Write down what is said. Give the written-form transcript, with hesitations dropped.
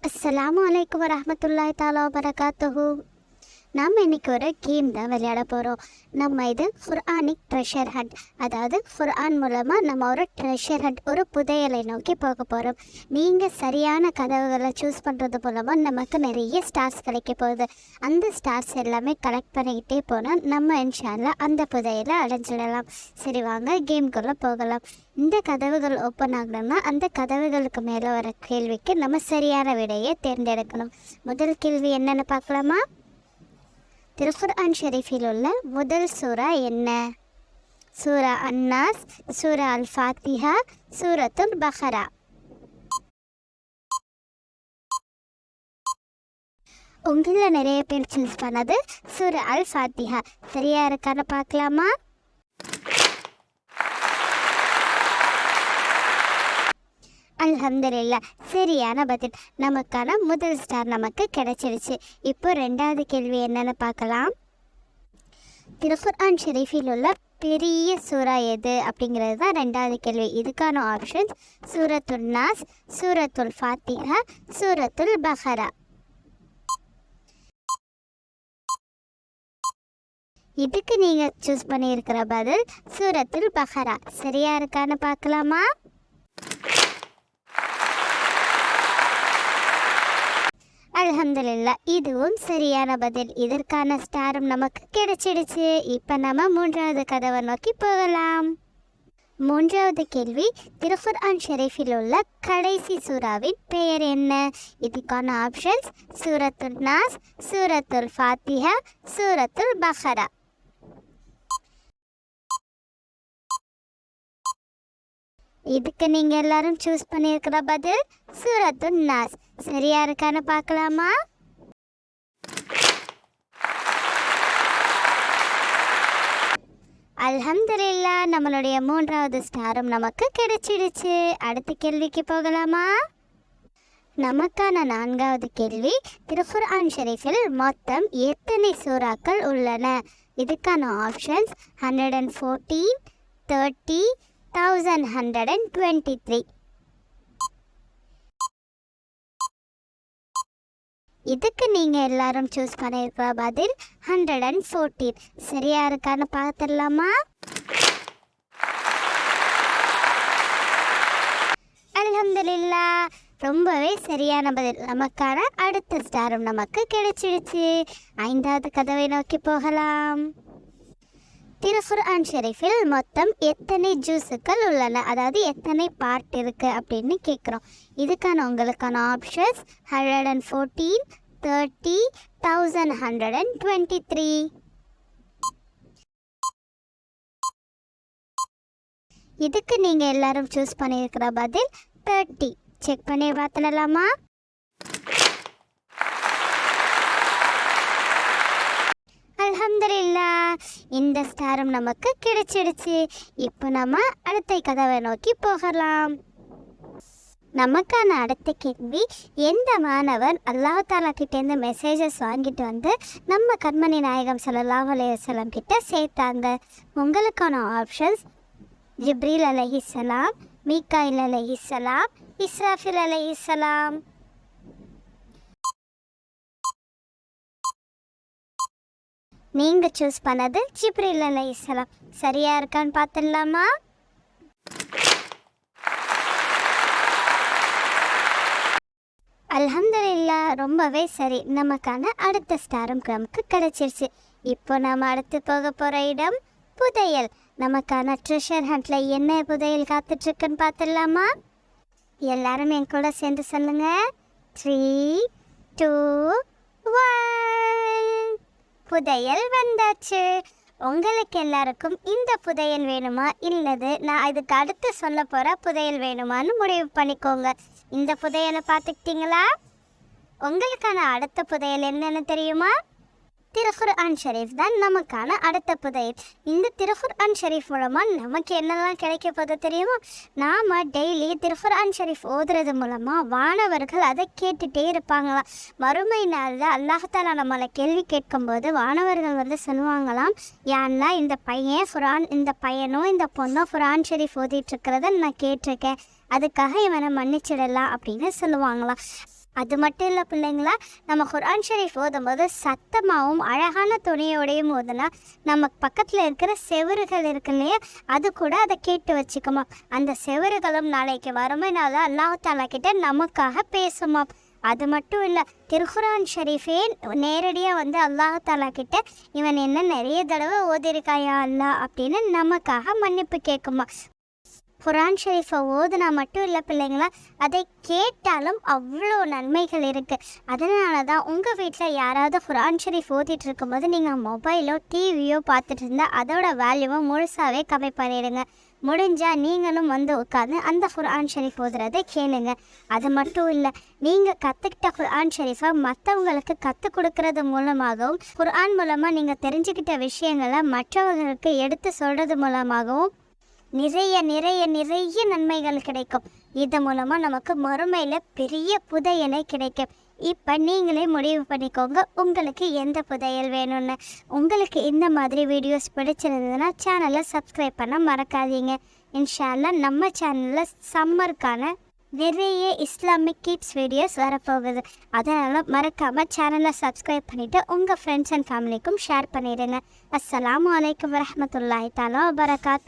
அஸ்ஸலாமு அலைக்கும் வரஹ்மத்துல்லாஹி தஆலா வபரகாத்துஹு. நாம் இன்றைக்கி ஒரு கேம் தான் விளையாட போகிறோம். நம்ம இது குர்ஆனிக் ட்ரெஷர் ஹண்ட், அதாவது குர்ஆன் மூலமாக நம்ம ஒரு ட்ரெஷர் ஹண்ட், ஒரு புதையலை நோக்கி போக போகிறோம். நீங்கள் சரியான கதவுகளை சூஸ் பண்ணுறது மூலமாக நமக்கு நிறைய ஸ்டார்ஸ் கிடைக்க போகுது. அந்த ஸ்டார்ஸ் எல்லாமே கலெக்ட் பண்ணிக்கிட்டே போனால் நம்ம இன்ஷா அல்லாஹ் அந்த புதையலை அடைஞ்சிடலாம். சரி, வாங்க கேம்குள்ளே போகலாம். இந்த கதவுகள் ஓப்பன் ஆகணும்னா அந்த கதவுகளுக்கு மேலே வர கேள்விக்கு நம்ம சரியான விடையை தேர்ந்தெடுக்கணும். முதல் கேள்வி என்னென்னு பார்க்கலாமா? திருக்குர்ஆன் ஷெரீஃபில் உள்ள முதல் சூரா என்ன? சூரா அன்னாஸ், சூரா அல் ஃபாத்திஹா, சூரத்துல் பக்ரா. உங்களில் நிறைய பேர் சூஸ் பண்ணது சூரா அல் ஃபாத்திஹா. சரியா இருக்கான்னு பார்க்கலாமா? அல்ஹம்துலில்லாஹ், சரியான பதில். நமக்கான முதல் ஸ்டார் நமக்கு கிடைச்சிருச்சு. இப்போ ரெண்டாவது கேள்வி என்னன்னு பார்க்கலாம். திருக்குர்ஆன் ஷெரீஃபில் உள்ள பெரிய சூரா எது அப்படிங்கிறது தான் ரெண்டாவது கேள்வி. இதுக்கான ஆப்ஷன்ஸ் சூரத்துல் நாஸ், சூரத்துல் ஃபாத்திஹா, சூரத்துல் பக்ரா. இதுக்கு நீங்கள் சூஸ் பண்ணியிருக்கிற பதில் சூரத்துல் பக்ரா. சரியா இருக்கான்னு பார்க்கலாமா? அல்ஹம்துலில்லாஹ், இதுவும் சரியான பதில். இதற்கான ஸ்டாரும் நமக்கு கிடைச்சிடுச்சு. இப்போ நம்ம மூன்றாவது கதவை நோக்கி போகலாம். மூன்றாவது கேள்வி, திருக்குர்ஆன் ஷெரீஃபில் உள்ள கடைசி சூறாவின் பெயர் என்ன? இதுக்கான ஆப்ஷன்ஸ் சூரத்துல் நாஸ், சூரத்துல் ஃபாத்திஹா, சூரத்துல் பக்ரா. இதுக்கு நீங்கள் எல்லாரும் சூஸ் பண்ணியிருக்கிற பதில் சூரத்துல் நாஸ். சரியா இருக்கான்னு பார்க்கலாமா? அல்ஹம்துலில்லாஹ், நம்மளுடைய மூன்றாவது ஸ்டாரும் நமக்கு கிடைச்சிடுச்சு. அடுத்த கேள்விக்கு போகலாமா? நமக்கான நான்காவது கேள்வி, திருக்குர்ஆன் ஷெரீஃபில் மொத்தம் எத்தனை சூறாக்கள் உள்ளன? இதுக்கான ஆப்ஷன்ஸ் 114, 30, 1123. இதுக்கு நீங்கள் எல்லாரும் சூஸ் பண்ணியிருக்கிற பதில் 114. சரியா இருக்கான்னு பார்த்துடலாமா? அல்ஹம்துலில்லாஹ், ரொம்பவே சரியான பதில். நமக்கான அடுத்த ஸ்டாரும் நமக்கு கிடைச்சிடுச்சு. ஐந்தாவது கதவை நோக்கி போகலாம். திருக்குர்ஆன் ஷெரீஃபில் மொத்தம் எத்தனை ஜூஸுக்கள் உள்ளன, அதாவது எத்தனை பார்ட் இருக்குது அப்படின்னு கேட்குறோம். இதுக்கான உங்களுக்கான ஆப்ஷன்ஸ் 114, 30, 1123. இதுக்கு நீங்கள் எல்லாரும் சூஸ் பண்ணியிருக்கிற பதில் 30. செக் பண்ணி பார்த்துடலாமா? அல்ஹம்துலில்லாஹ், இந்த ஸ்டாரும் நமக்கு கிடைச்சிடுச்சு. இப்போ நம்ம அடுத்த கதவை நோக்கி போகலாம். நமக்கான அடுத்த கேள்வி, எந்த மாணவர் அல்லாஹ் தஆலா கிட்டேருந்து மெசேஜஸ் வாங்கிட்டு வந்து நம்ம கண்மணி நாயகம் ஸல்லல்லாஹு அலைஹி வஸல்லம் கிட்ட சேர்த்தாங்க? உங்களுக்கான ஆப்ஷன்ஸ் ஜிப்ரீல் அலைஹிஸ்ஸலாம், மீகாயில் அலைஹிஸ்ஸலாம், இஸ்ராஃபில் அலைஹிஸ்ஸலாம். நீங்கள் சூஸ் பண்ணது ஜிப்ரீல் அலைஹிஸ்ஸலாம். சரியா இருக்கான்னு பார்த்துடலாமா? அல்ஹம்துலில்லாஹ், ரொம்பவே சரி. நமக்கான அடுத்த ஸ்டாரும் நமக்கு கிடைச்சிருச்சு. இப்போ நம்ம அடுத்து போக போகிற இடம் புதையல். நமக்கான ட்ரெஷர் ஹண்ட்ல என்ன புதையல் காத்துட்ருக்குன்னு பார்த்துடலாமா? எல்லாரும் என் கூட சேர்ந்து சொல்லுங்க. 3, 2, 1. புதையல் வந்தாச்சு. உங்களுக்கு எல்லாருக்கும் இந்த புதையல் வேணுமா இல்லது நான் இதுக்கு அடுத்து சொல்ல போகிற புதையல் வேணுமான்னு முடிவு பண்ணிக்கோங்க. இந்த புதையலை பார்த்துக்கிட்டீங்களா? உங்களுக்கான அடுத்த புதையல் என்னென்னு தெரியுமா? திருக்குர்ஆன் ஷெரீஃப் தான் நமக்கான அடுத்த புதையல். இந்த திருக்குர்ஆன் ஷெரீஃப் மூலமாக நமக்கு என்னெல்லாம் கிடைக்க போகுது தெரியுமா? நாம் டெய்லி திருக்குர்ஆன் ஷெரீஃப் ஓதுறது மூலமாக வானவர்கள் அதை கேட்டுகிட்டே இருப்பாங்களாம். மறுமை நாளில் அல்லாஹ் தஆலா நம்மளை கேள்வி கேட்கும்போது வானவர்கள் வந்து சொல்லுவாங்களாம், யான்னா இந்த பையனும் இந்த பொண்ணும் குர்ஆன் ஷெரீஃப் ஓதிட்டுருக்கிறத நான் கேட்டிருக்கேன், அதுக்காக இவனை மன்னிச்சிடலாம் அப்படின்னு சொல்லுவாங்களாம். அது மட்டும் இல்லை பிள்ளைங்களா, நம்ம குர்ஆன் ஷரீஃப் ஓதும்போது சத்தமாகவும் அழகான துணியோடையும் ஓதுனா நம்ம பக்கத்தில் இருக்கிற செவறுகள் இருக்கு இல்லையா, அது கூட அதை கேட்டு வச்சுக்குமா. அந்த செவறுகளும் நாளைக்கு வறுமைனால அல்லாஹ் தாலா கிட்ட நமக்காக பேசுமா. அது மட்டும் இல்லை, திருக்குர்ஆன் ஷரீஃபே நேரடியாக வந்து அல்லாஹ் தாலா கிட்ட இவன் என்ன நிறைய தடவை ஓதிருக்காயா அல்லா அப்படின்னு நமக்காக மன்னிப்பு கேட்குமா. குர்ஆன் ஷரீஃபை ஓதுனா மட்டும் இல்லை பிள்ளைங்களா, அதை கேட்டாலும் அவ்வளோ நன்மைகள் இருக்குது. அதனால தான் உங்கள் வீட்டில் யாராவது குர்ஆன் ஷரீஃப் ஓதிட்டு இருக்கும்போது நீங்கள் மொபைலோ டிவியோ பார்த்துட்டு இருந்தால் அதோட வேல்யூவை முழுசாகவே கம்மி பண்ணிடுங்க. முடிஞ்சால் நீங்களும் வந்து உட்காந்து அந்த குர்ஆன் ஷரீஃப் ஓதுறதை கேளுங்க. அது மட்டும் இல்லை, நீங்கள் கற்றுக்கிட்ட குர்ஆன் ஷரீஃபை மற்றவங்களுக்கு கற்றுக் கொடுக்கறது மூலமாகவும் குர்ஆன் மூலமாக நீங்கள் தெரிஞ்சுக்கிட்ட விஷயங்களை மற்றவங்களுக்கு எடுத்து சொல்கிறது மூலமாகவும் நிறைய நிறைய நிறைய நன்மைகள் கிடைக்கும். இது மூலமாக நமக்கு மறுமையில் பெரிய புதையலை கிடைக்கும். இப்போ நீங்களே முடிவு பண்ணிக்கோங்க உங்களுக்கு எந்த புதையல் வேணும்னு. உங்களுக்கு இந்த மாதிரி வீடியோஸ் பிடிச்சிருந்ததுன்னா சேனலை சப்ஸ்கிரைப் பண்ண மறக்காதீங்க. இன்ஷா அல்லாஹ் நம்ம சேனலில் சம்மருக்கான நிறைய இஸ்லாமிக் கிட்ஸ் வீடியோஸ் வரப்போகுது. அதனால் மறக்காமல் சேனலை சப்ஸ்கிரைப் பண்ணிவிட்டு உங்கள் ஃப்ரெண்ட்ஸ் அண்ட் ஃபேமிலிக்கும் ஷேர் பண்ணிடுங்க. அஸ்ஸலாமு அலைக்கும் வரஹ்மத்துல்லாஹி தஆலா வபரகாத்துஹு.